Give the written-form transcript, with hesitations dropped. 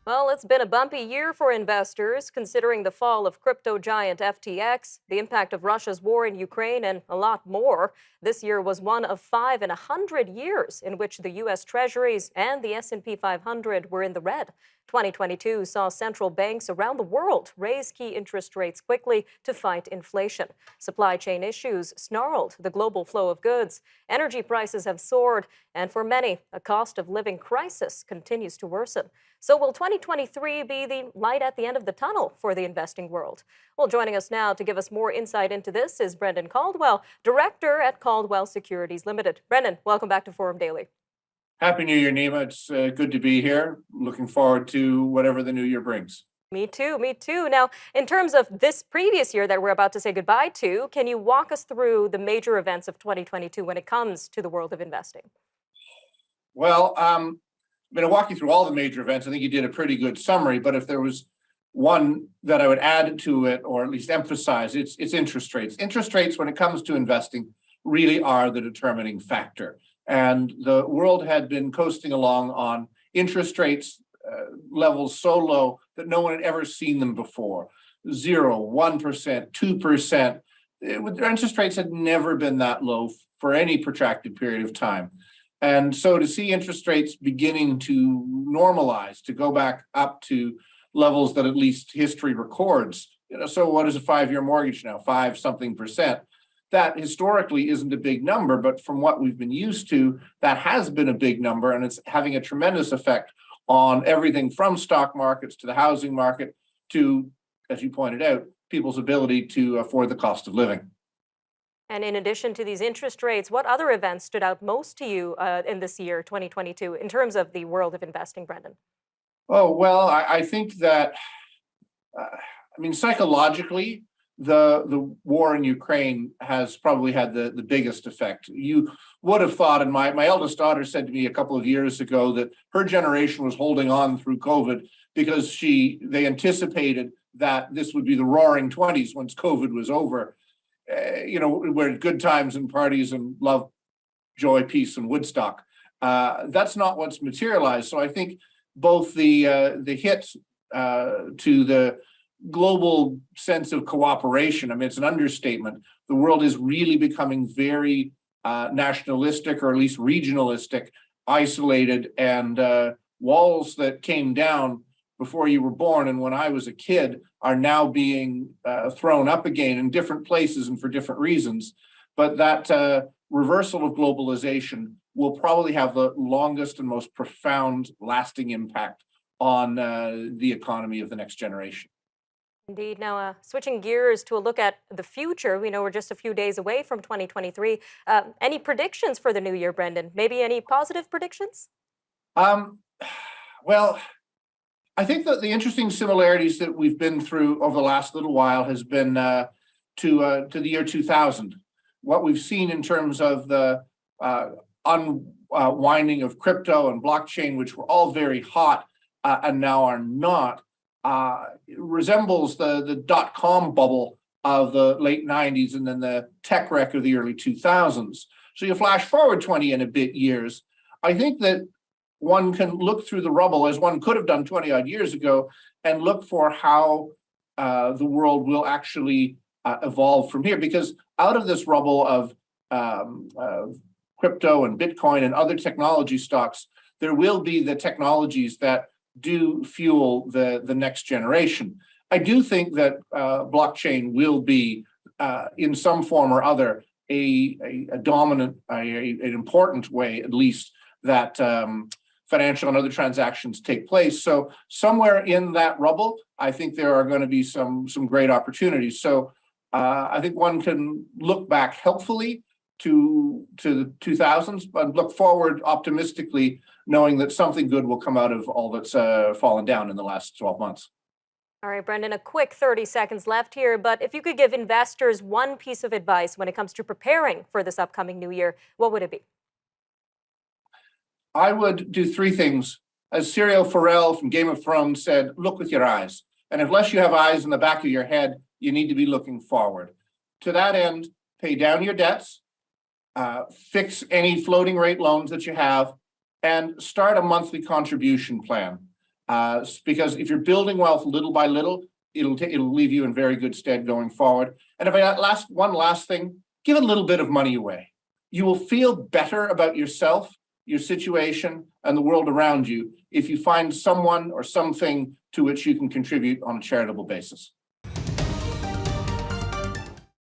Well, it's been a bumpy year for investors, considering the fall of crypto giant FTX, the impact of Russia's war in Ukraine, and a lot more. This year was one of five in 100 years in which the U.S. Treasuries and the S&P 500 were in the red. 2022 saw central banks around the world raise key interest rates quickly to fight inflation. Supply chain issues snarled the global flow of goods. Energy prices have soared, and for many, a cost of living crisis continues to worsen. So, will 2023 be the light at the end of the tunnel for the investing world? Well, joining us now to give us more insight into this is Brendan Caldwell, director at Caldwell Securities Limited. Brendan, welcome back to Forum Daily. Happy New Year, Nima. It's good to be here. Looking forward to whatever the new year brings. Me too, me too. Now, in terms of this previous year that we're about to say goodbye to, can you walk us through the major events of 2022 when it comes to the world of investing? Well, I'm going to walk you through all the major events. I think you did a pretty good summary, but if there was one that I would add to it, or at least emphasize, it's interest rates. Interest rates, when it comes to investing, really are the determining factor. And the world had been coasting along on interest rates levels so low that no one had ever seen them before. 0, 1%, 2%. Interest rates had never been that low for any protracted period of time. And so to see interest rates beginning to normalize, to go back up to levels that at least history records, so what is a 5-year mortgage now? 5 something percent. That historically isn't a big number, but from what we've been used to, that has been a big number, and it's having a tremendous effect on everything from stock markets to the housing market to, as you pointed out, people's ability to afford the cost of living. And in addition to these interest rates, what other events stood out most to you in this year, 2022, in terms of the world of investing, Brendan? Oh, well, I think that, psychologically, the war in Ukraine has probably had the biggest effect. You would have thought, and my eldest daughter said to me a couple of years ago that her generation was holding on through COVID because they anticipated that this would be the roaring 20s once COVID was over. Where good times and parties and love, joy, peace, and Woodstock. That's not what's materialized. So I think both the hit to the global sense of cooperation, it's an understatement. The world is really becoming very nationalistic, or at least regionalistic, isolated, and walls that came down before you were born and when I was a kid are now being thrown up again in different places and for different reasons. But that reversal of globalization will probably have the longest and most profound lasting impact on the economy of the next generation. Indeed. Now, switching gears to a look at the future, we know we're just a few days away from 2023. Any predictions for the new year, Brendan? Maybe any positive predictions? Well, I think that the interesting similarities that we've been through over the last little while has been to the year 2000. What we've seen in terms of the unwinding of crypto and blockchain, which were all very hot and now are not, resembles the dot-com bubble of the late 90s and then the tech wreck of the early 2000s. So you flash forward 20 and a bit years, I think that one can look through the rubble, as one could have done 20 odd years ago, and look for how the world will actually evolve from here. Because out of this rubble of crypto and Bitcoin and other technology stocks, there will be the technologies that do fuel the next generation. I do think that blockchain will be, in some form or other, a dominant, an important way, at least, that financial and other transactions take place. So somewhere in that rubble, I think there are going to be some great opportunities. So I think one can look back helpfully to the 2000s, but look forward optimistically, knowing that something good will come out of all that's fallen down in the last 12 months. All right, Brendan, a quick 30 seconds left here, but if you could give investors one piece of advice when it comes to preparing for this upcoming new year, what would it be? I would do 3 things. As Syrio Forel from Game of Thrones said, look with your eyes. And unless you have eyes in the back of your head, you need to be looking forward. To that end, pay down your debts, fix any floating rate loans that you have, and start a monthly contribution plan. Because if you're building wealth little by little, it'll leave you in very good stead going forward. And if I one last thing, give a little bit of money away. You will feel better about yourself, your situation, and the world around you if you find someone or something to which you can contribute on a charitable basis.